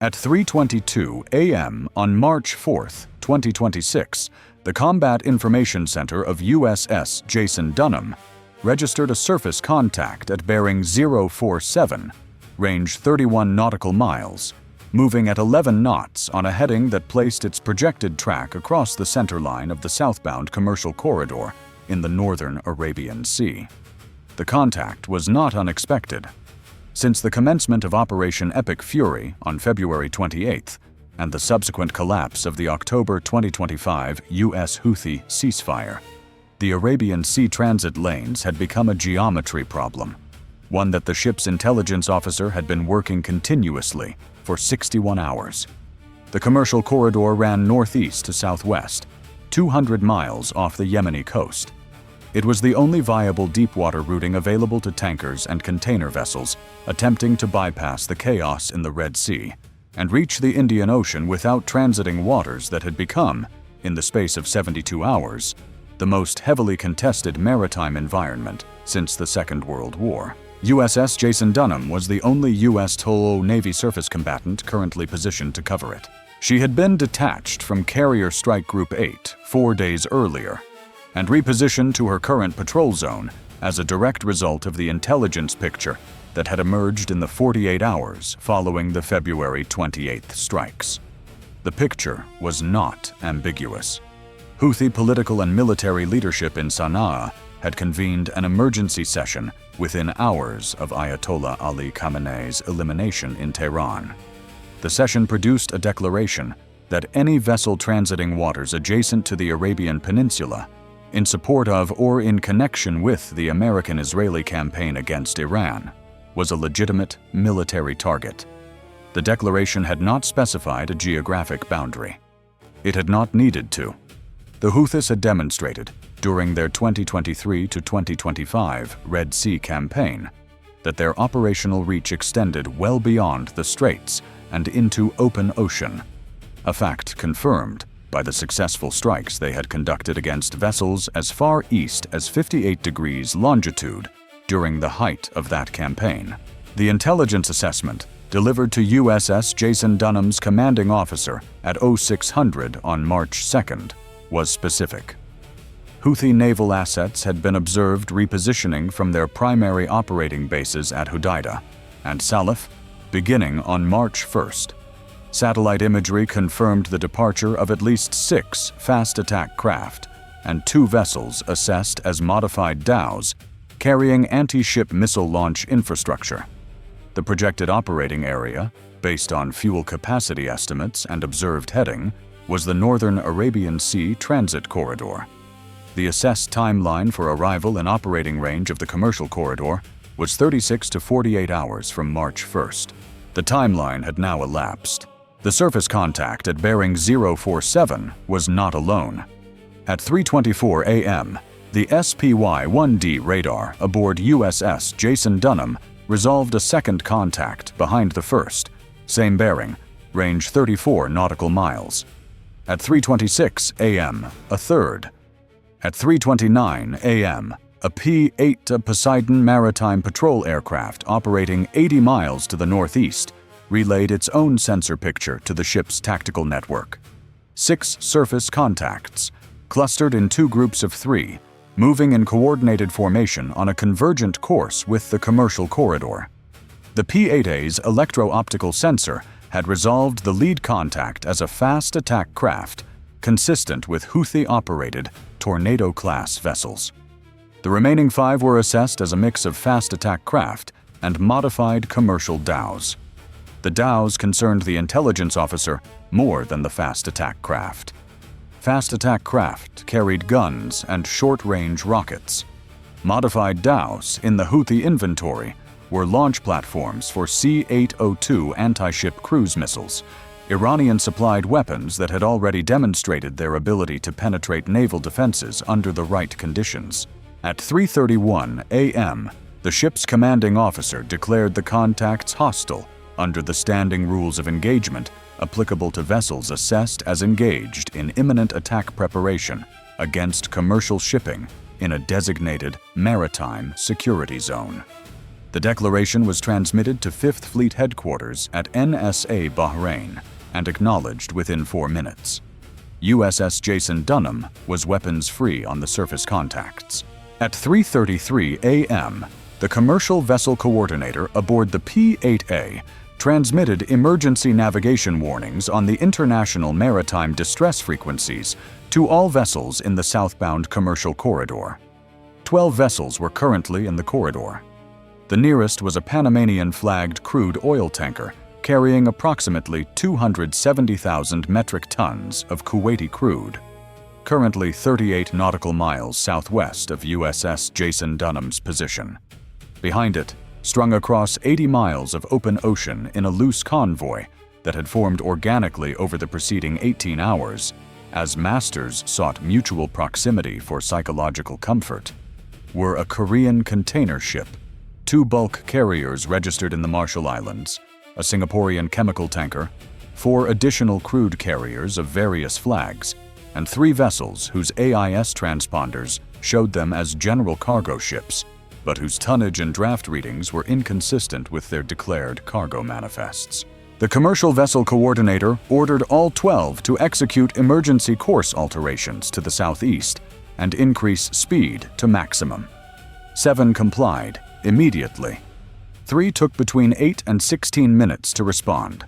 At 3:22 a.m. on March 4, 2026, the Combat Information Center of USS Jason Dunham registered a surface contact at bearing 047, range 31 nautical miles, moving at 11 knots on a heading that placed its projected track across the centerline of the southbound commercial corridor in the northern Arabian Sea. The contact was not unexpected. Since the commencement of Operation Epic Fury on February 28th and the subsequent collapse of the October 2025 U.S. Houthi ceasefire, the Arabian Sea transit lanes had become a geometry problem, one that the ship's intelligence officer had been working continuously for 61 hours. The commercial corridor ran northeast to southwest, 200 miles off the Yemeni coast. It was the only viable deepwater routing available to tankers and container vessels attempting to bypass the chaos in the Red Sea and reach the Indian Ocean without transiting waters that had become, in the space of 72 hours, the most heavily contested maritime environment since the Second World War. USS Jason Dunham was the only U.S. TOO Navy surface combatant currently positioned to cover it. She had been detached from Carrier Strike Group 8 4 days earlier and repositioned to her current patrol zone as a direct result of the intelligence picture that had emerged in the 48 hours following the February 28th strikes. The picture was not ambiguous. Houthi political and military leadership in Sana'a had convened an emergency session within hours of Ayatollah Ali Khamenei's elimination in Tehran. The session produced a declaration that any vessel transiting waters adjacent to the Arabian Peninsula in support of or in connection with the American-Israeli campaign against Iran was a legitimate military target. The declaration had not specified a geographic boundary. It had not needed to. The Houthis had demonstrated, during their 2023 to 2025 Red Sea campaign, that their operational reach extended well beyond the straits and into open ocean, a fact confirmed by the successful strikes they had conducted against vessels as far east as 58 degrees longitude during the height of that campaign. The intelligence assessment delivered to USS Jason Dunham's commanding officer at 0600 on March 2nd was specific. Houthi naval assets had been observed repositioning from their primary operating bases at Hodeidah and Salif beginning on March 1st. Satellite imagery confirmed the departure of at least 6 fast attack craft and 2 vessels assessed as modified dhows carrying anti-ship missile launch infrastructure. The projected operating area, based on fuel capacity estimates and observed heading, was the northern Arabian Sea transit corridor. The assessed timeline for arrival and operating range of the commercial corridor was 36 to 48 hours from March 1st. The timeline had now elapsed. The surface contact at bearing 047 was not alone. At 3:24 a.m., the SPY-1D radar aboard USS Jason Dunham resolved a second contact behind the first, same bearing, range 34 nautical miles. At 3:26 a.m., a third. At 3:29 a.m., a P-8 Poseidon maritime patrol aircraft operating 80 miles to the northeast relayed its own sensor picture to the ship's tactical network. 6 surface contacts, clustered in 2 groups of 3, moving in coordinated formation on a convergent course with the commercial corridor. The P-8A's electro-optical sensor had resolved the lead contact as a fast attack craft, consistent with Houthi-operated Tornado-class vessels. The remaining 5 were assessed as a mix of fast attack craft and modified commercial dhows. The dhows concerned the intelligence officer more than the fast attack craft. Fast attack craft carried guns and short-range rockets. Modified dhows in the Houthi inventory were launch platforms for C-802 anti-ship cruise missiles, Iranian-supplied weapons that had already demonstrated their ability to penetrate naval defenses under the right conditions. At 3:31 a.m., the ship's commanding officer declared the contacts hostile under the standing rules of engagement applicable to vessels assessed as engaged in imminent attack preparation against commercial shipping in a designated maritime security zone. The declaration was transmitted to 5th Fleet Headquarters at NSA Bahrain and acknowledged within 4 minutes. USS Jason Dunham was weapons-free on the surface contacts. At 3:33 a.m., the commercial vessel coordinator aboard the P-8A transmitted emergency navigation warnings on the international maritime distress frequencies to all vessels in the southbound commercial corridor. 12 vessels were currently in the corridor. The nearest was a Panamanian-flagged crude oil tanker carrying approximately 270,000 metric tons of Kuwaiti crude, currently 38 nautical miles southwest of USS Jason Dunham's position. Behind it, strung across 80 miles of open ocean in a loose convoy that had formed organically over the preceding 18 hours, as masters sought mutual proximity for psychological comfort, were a Korean container ship, 2 bulk carriers registered in the Marshall Islands, a Singaporean chemical tanker, 4 additional crude carriers of various flags, and 3 vessels whose AIS transponders showed them as general cargo ships, but whose tonnage and draft readings were inconsistent with their declared cargo manifests. The commercial vessel coordinator ordered all 12 to execute emergency course alterations to the southeast and increase speed to maximum. 7 complied immediately. 3 took between 8 and 16 minutes to respond,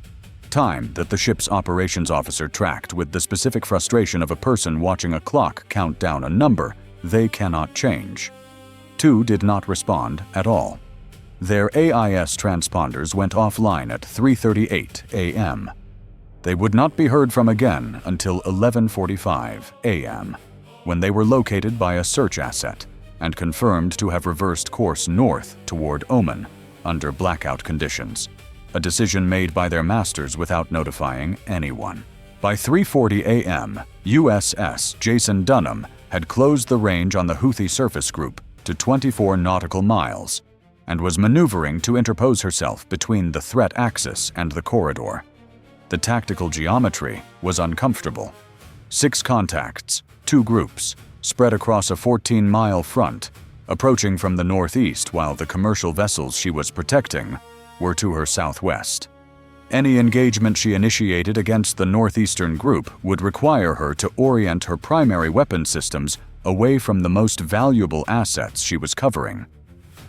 time that the ship's operations officer tracked with the specific frustration of a person watching a clock count down a number they cannot change. 2 did not respond at all. Their AIS transponders went offline at 3:38 a.m. They would not be heard from again until 11:45 a.m., when they were located by a search asset and confirmed to have reversed course north toward Oman under blackout conditions, a decision made by their masters without notifying anyone. By 3:40 a.m., USS Jason Dunham had closed the range on the Houthi surface group to 24 nautical miles and was maneuvering to interpose herself between the threat axis and the corridor. The tactical geometry was uncomfortable. 6 contacts, 2 groups, spread across a 14-mile front, approaching from the northeast while the commercial vessels she was protecting were to her southwest. Any engagement she initiated against the northeastern group would require her to orient her primary weapon systems away from the most valuable assets she was covering.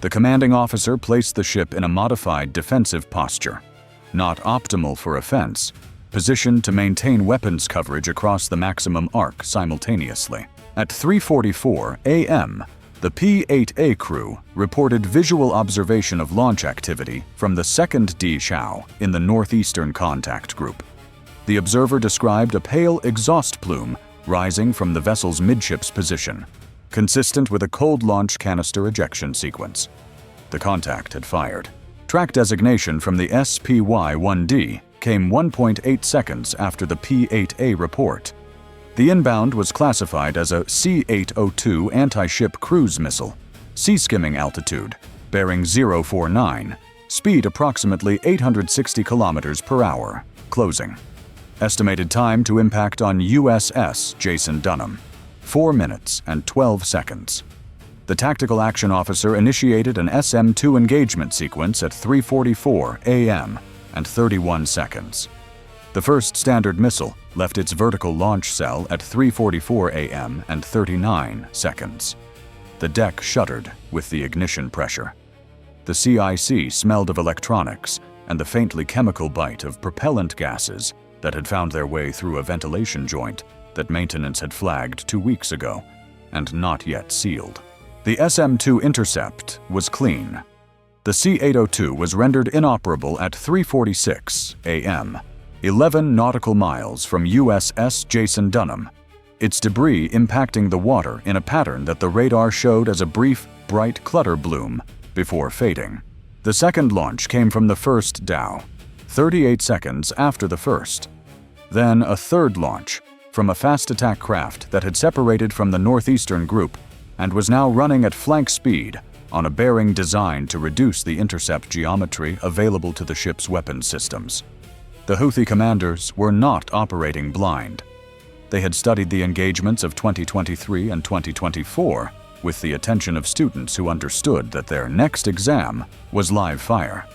The commanding officer placed the ship in a modified defensive posture, not optimal for offense, positioned to maintain weapons coverage across the maximum arc simultaneously. At 3:44 a.m., the P-8A crew reported visual observation of launch activity from the 2nd dhow in the northeastern contact group. The observer described a pale exhaust plume rising from the vessel's midships position, consistent with a cold launch canister ejection sequence. The contact had fired. Track designation from the SPY-1D came 1.8 seconds after the P-8A report. The inbound was classified as a C-802 anti-ship cruise missile, sea skimming altitude, bearing 049, speed approximately 860 kilometers per hour, closing. Estimated time to impact on USS Jason Dunham, 4 minutes and 12 seconds. The tactical action officer initiated an SM-2 engagement sequence at 3:44 a.m. and 31 seconds. The first Standard missile left its vertical launch cell at 3:44 a.m. and 39 seconds. The deck shuddered with the ignition pressure. The CIC smelled of electronics and the faintly chemical bite of propellant gases that had found their way through a ventilation joint that maintenance had flagged 2 weeks ago and not yet sealed. The SM-2 intercept was clean. The C-802 was rendered inoperable at 3:46 a.m., 11 nautical miles from USS Jason Dunham, its debris impacting the water in a pattern that the radar showed as a brief, bright clutter bloom before fading. The second launch came from the first dhow, 38 seconds after the first. Then a third launch from a fast attack craft that had separated from the northeastern group and was now running at flank speed on a bearing designed to reduce the intercept geometry available to the ship's weapon systems. The Houthi commanders were not operating blind. They had studied the engagements of 2023 and 2024 with the attention of students who understood that their next exam was live fire.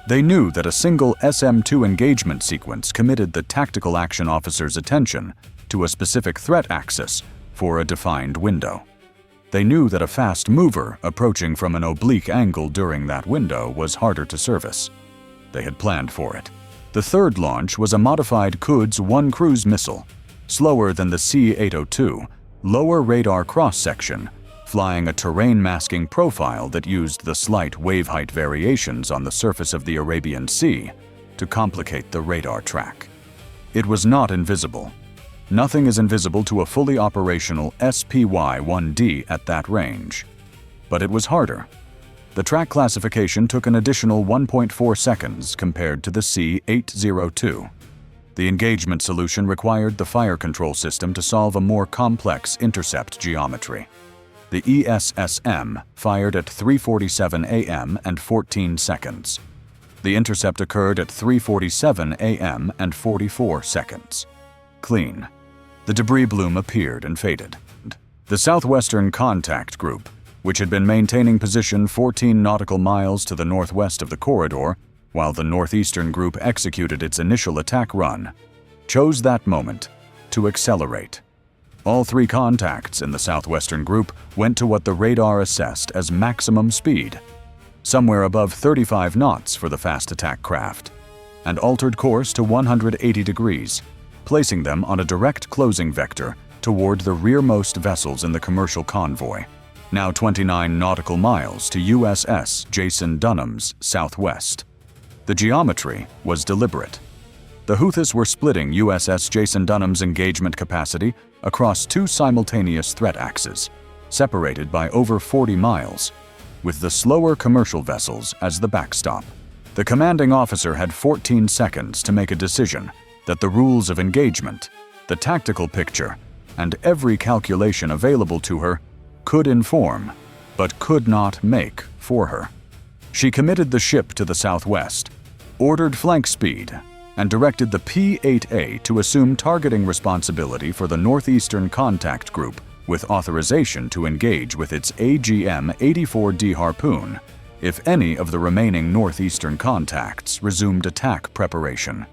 They knew that a single SM-2 engagement sequence committed the tactical action officer's attention to a specific threat axis for a defined window. They knew that a fast mover approaching from an oblique angle during that window was harder to service. They had planned for it. The third launch was a modified Quds-1 cruise missile, slower than the C-802, lower radar cross-section, flying a terrain-masking profile that used the slight wave-height variations on the surface of the Arabian Sea to complicate the radar track. It was not invisible. Nothing is invisible to a fully operational SPY-1D at that range. But it was harder. The track classification took an additional 1.4 seconds compared to the C-802. The engagement solution required the fire control system to solve a more complex intercept geometry. The ESSM fired at 3:47 a.m. and 14 seconds. The intercept occurred at 3:47 a.m. and 44 seconds. Clean. The debris bloom appeared and faded. The Southwestern Contact Group, which had been maintaining position 14 nautical miles to the northwest of the corridor while the Northeastern Group executed its initial attack run, chose that moment to accelerate. All three contacts in the Southwestern Group went to what the radar assessed as maximum speed, somewhere above 35 knots for the fast attack craft, and altered course to 180 degrees, placing them on a direct closing vector toward the rearmost vessels in the commercial convoy, now 29 nautical miles to USS Jason Dunham's southwest. The geometry was deliberate. The Houthis were splitting USS Jason Dunham's engagement capacity across two simultaneous threat axes, separated by over 40 miles, with the slower commercial vessels as the backstop. The commanding officer had 14 seconds to make a decision that the rules of engagement, the tactical picture, and every calculation available to her could inform, but could not make for her. She committed the ship to the southwest, ordered flank speed, and directed the P-8A to assume targeting responsibility for the Northeastern Contact Group with authorization to engage with its AGM-84D Harpoon if any of the remaining Northeastern contacts resumed attack preparation.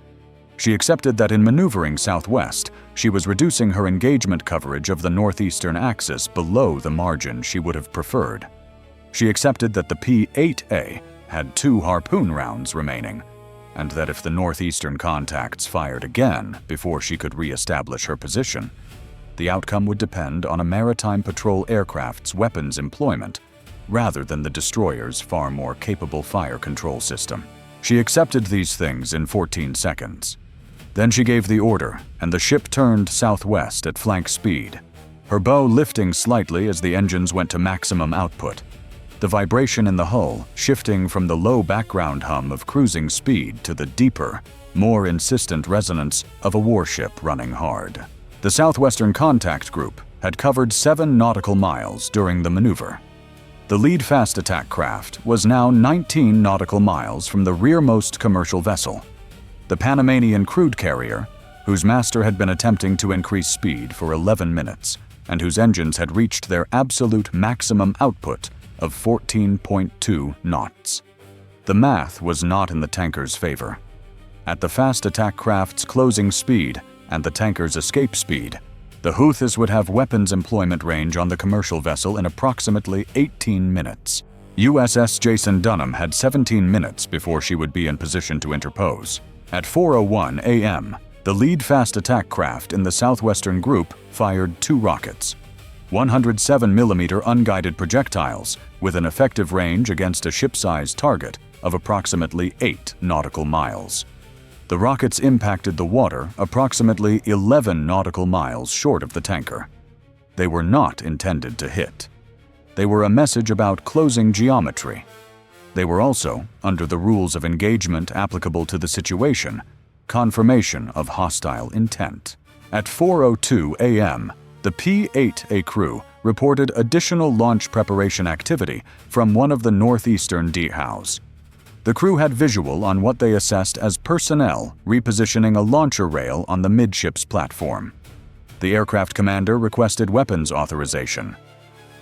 She accepted that in maneuvering southwest, she was reducing her engagement coverage of the northeastern axis below the margin she would have preferred. She accepted that the P-8A had 2 harpoon rounds remaining, and that if the northeastern contacts fired again before she could re-establish her position, the outcome would depend on a maritime patrol aircraft's weapons employment rather than the destroyer's far more capable fire control system. She accepted these things in 14 seconds. Then she gave the order, and the ship turned southwest at flank speed, her bow lifting slightly as the engines went to maximum output, the vibration in the hull shifting from the low background hum of cruising speed to the deeper, more insistent resonance of a warship running hard. The Southwestern Contact Group had covered 7 nautical miles during the maneuver. The lead fast attack craft was now 19 nautical miles from the rearmost commercial vessel, the Panamanian crude carrier, whose master had been attempting to increase speed for 11 minutes and whose engines had reached their absolute maximum output of 14.2 knots. The math was not in the tanker's favor. At the fast attack craft's closing speed and the tanker's escape speed, the Houthis would have weapons employment range on the commercial vessel in approximately 18 minutes. USS Jason Dunham had 17 minutes before she would be in position to interpose. At 4:01 a.m., the lead fast attack craft in the Southwestern Group fired 2 rockets, 107mm unguided projectiles with an effective range against a ship-sized target of approximately 8 nautical miles. The rockets impacted the water approximately 11 nautical miles short of the tanker. They were not intended to hit. They were a message about closing geometry. They were also, under the rules of engagement applicable to the situation, confirmation of hostile intent. At 4:02 a.m., the P-8A crew reported additional launch preparation activity from one of the northeastern dhows. The crew had visual on what they assessed as personnel repositioning a launcher rail on the midships platform. The aircraft commander requested weapons authorization.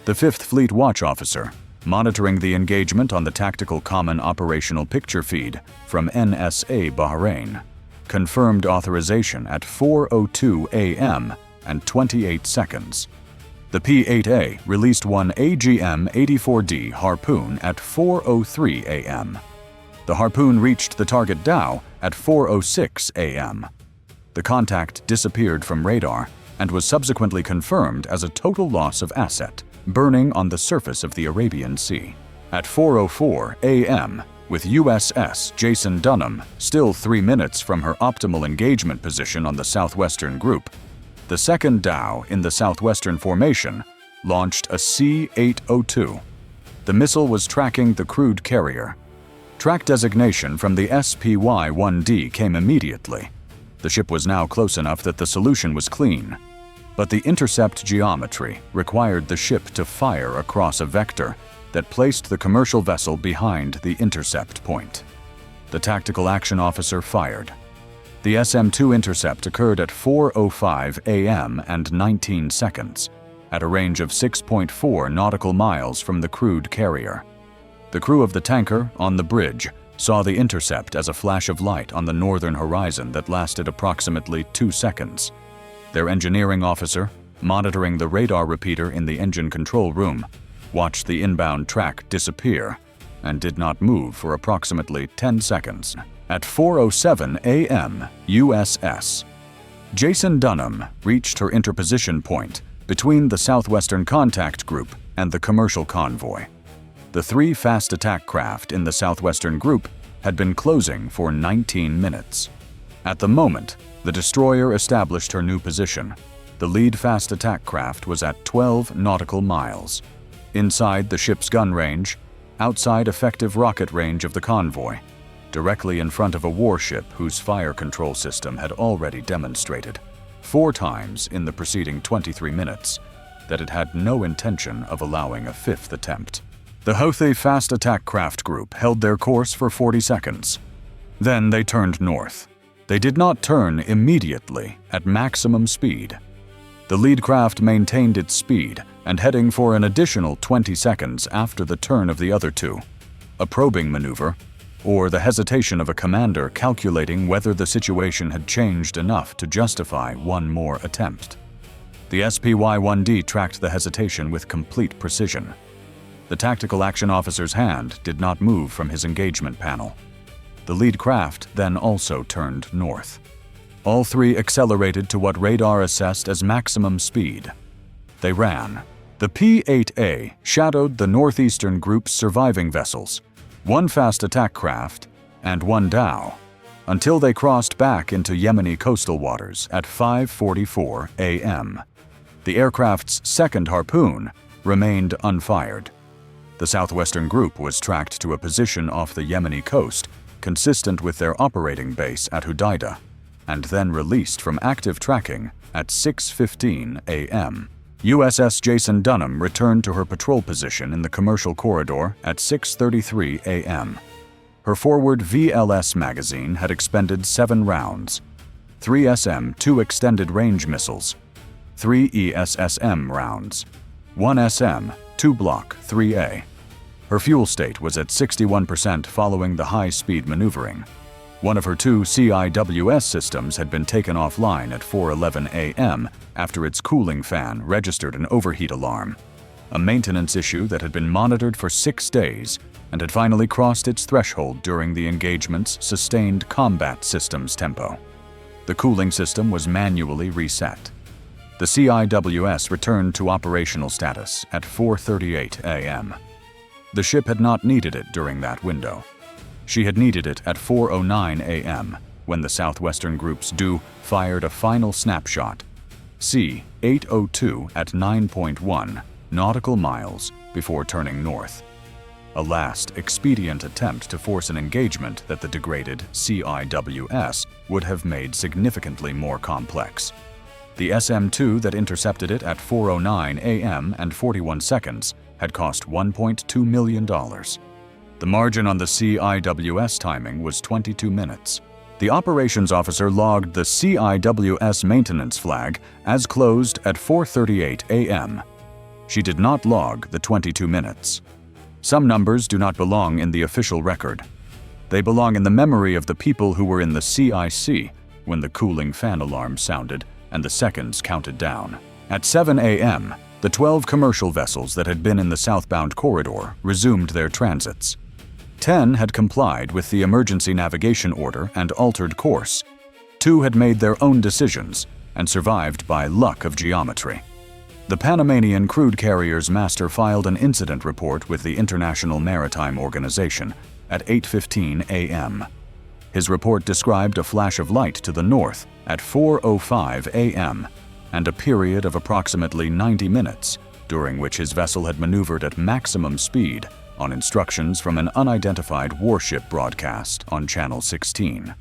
The 5th Fleet Watch Officer, monitoring the engagement on the Tactical Common Operational Picture Feed from NSA Bahrain, confirmed authorization at 4:02 a.m. and 28 seconds. The P-8A released one AGM-84D Harpoon at 4:03 a.m. The Harpoon reached the target dhow at 4:06 a.m. The contact disappeared from radar and was subsequently confirmed as a total loss of asset, burning on the surface of the Arabian Sea. At 4:04 a.m., with USS Jason Dunham still 3 minutes from her optimal engagement position on the southwestern group, the second dhow in the southwestern formation launched a C-802. The missile was tracking the crude carrier. Track designation from the SPY-1D came immediately. The ship was now close enough that the solution was clean, but the intercept geometry required the ship to fire across a vector that placed the commercial vessel behind the intercept point. The tactical action officer fired. The SM-2 intercept occurred at 4:05 a.m. and 19 seconds, at a range of 6.4 nautical miles from the crude carrier. The crew of the tanker on the bridge saw the intercept as a flash of light on the northern horizon that lasted approximately 2 seconds. Their engineering officer, monitoring the radar repeater in the engine control room, watched the inbound track disappear and did not move for approximately 10 seconds. At 4:07 a.m. USS Jason Dunham reached her interposition point between the southwestern contact group and the commercial convoy. The 3 fast attack craft in the southwestern group had been closing for 19 minutes. At the moment, the destroyer established her new position. The lead fast attack craft was at 12 nautical miles, inside the ship's gun range, outside effective rocket range of the convoy, directly in front of a warship whose fire control system had already demonstrated 4 times in the preceding 23 minutes that it had no intention of allowing a 5th attempt. The Houthi fast attack craft group held their course for 40 seconds. Then they turned north. They did not turn immediately at maximum speed. The lead craft maintained its speed and heading for an additional 20 seconds after the turn of the other 2. A probing maneuver, or the hesitation of a commander calculating whether the situation had changed enough to justify one more attempt. The SPY-1D tracked the hesitation with complete precision. The tactical action officer's hand did not move from his engagement panel. The lead craft then also turned north. All 3 accelerated to what radar assessed as maximum speed. They ran. The P-8A shadowed the northeastern group's surviving vessels, 1 fast attack craft, and 1 dhow, until they crossed back into Yemeni coastal waters at 5:44 a.m. The aircraft's second Harpoon remained unfired. The southwestern group was tracked to a position off the Yemeni coast, consistent with their operating base at Hodeidah, and then released from active tracking at 6:15 a.m. USS Jason Dunham returned to her patrol position in the commercial corridor at 6:33 a.m. Her forward VLS magazine had expended 7 rounds, 3 SM-2 extended range missiles, 3 ESSM rounds, 1 SM, 2 Block 3A. Her fuel state was at 61% following the high-speed maneuvering. One of her 2 CIWS systems had been taken offline at 4:11 a.m. after its cooling fan registered an overheat alarm, a maintenance issue that had been monitored for 6 days and had finally crossed its threshold during the engagement's sustained combat systems tempo. The cooling system was manually reset. The CIWS returned to operational status at 4:38 a.m. The ship had not needed it during that window. She had needed it at 4:09 a.m. when the southwestern group's dhow fired a final snapshot, C-802 at 9.1 nautical miles before turning north. A last expedient attempt to force an engagement that the degraded CIWS would have made significantly more complex. The SM-2 that intercepted it at 4:09 a.m. and 41 seconds had cost $1.2 million. The margin on the CIWS timing was 22 minutes. The operations officer logged the CIWS maintenance flag as closed at 4:38 a.m. She did not log the 22 minutes. Some numbers do not belong in the official record. They belong in the memory of the people who were in the CIC when the cooling fan alarm sounded and the seconds counted down. At 7 a.m., the 12 commercial vessels that had been in the southbound corridor resumed their transits. 10 had complied with the emergency navigation order and altered course. 2 had made their own decisions and survived by luck of geometry. The Panamanian crude carrier's master filed an incident report with the International Maritime Organization at 8:15 a.m. His report described a flash of light to the north at 4:05 a.m. and a period of approximately 90 minutes during which his vessel had maneuvered at maximum speed on instructions from an unidentified warship broadcast on Channel 16.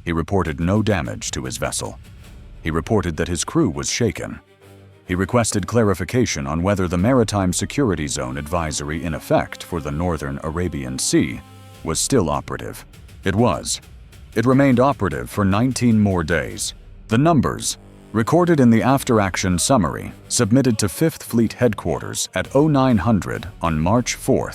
He reported no damage to his vessel. He reported that his crew was shaken. He requested clarification on whether the Maritime Security Zone advisory in effect for the northern Arabian Sea was still operative. It was. It remained operative for 19 more days. The numbers, recorded in the after-action summary, submitted to 5th Fleet Headquarters at 0900 on March 4,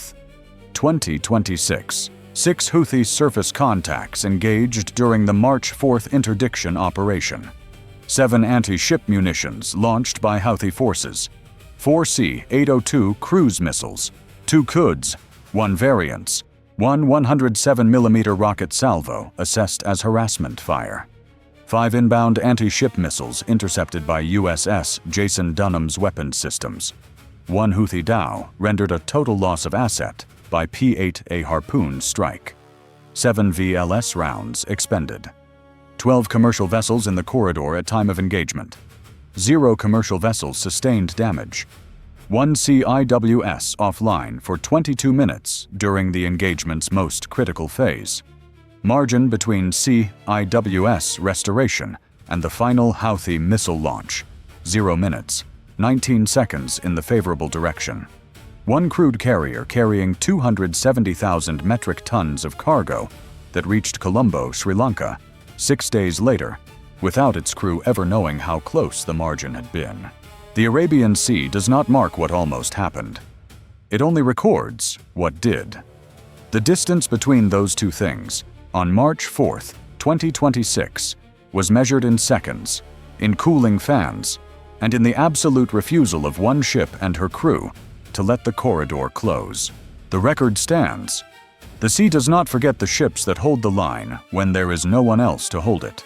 2026. 6 Houthi surface contacts engaged during the March 4th interdiction operation. 7 anti-ship munitions launched by Houthi forces. 4 C-802 cruise missiles. 2 Quds, 1 variants. 1 107mm rocket salvo assessed as harassment fire. 5 inbound anti-ship missiles intercepted by USS Jason Dunham's weapons systems. 1 Houthi dhow rendered a total loss of asset by P-8A Harpoon strike. 7 VLS rounds expended. 12 commercial vessels in the corridor at time of engagement. 0 commercial vessels sustained damage. 1 CIWS offline for 22 minutes during the engagement's most critical phase. Margin between CIWS restoration and the final Houthi missile launch, 0 minutes, 19 seconds in the favorable direction. 1 crude carrier carrying 270,000 metric tons of cargo that reached Colombo, Sri Lanka, 6 days later, without its crew ever knowing how close the margin had been. The Arabian Sea does not mark what almost happened. It only records what did. The distance between those two things, on March 4, 2026, was measured in seconds, in cooling fans, and in the absolute refusal of 1 ship and her crew to let the corridor close. The record stands. The sea does not forget the ships that hold the line when there is no one else to hold it.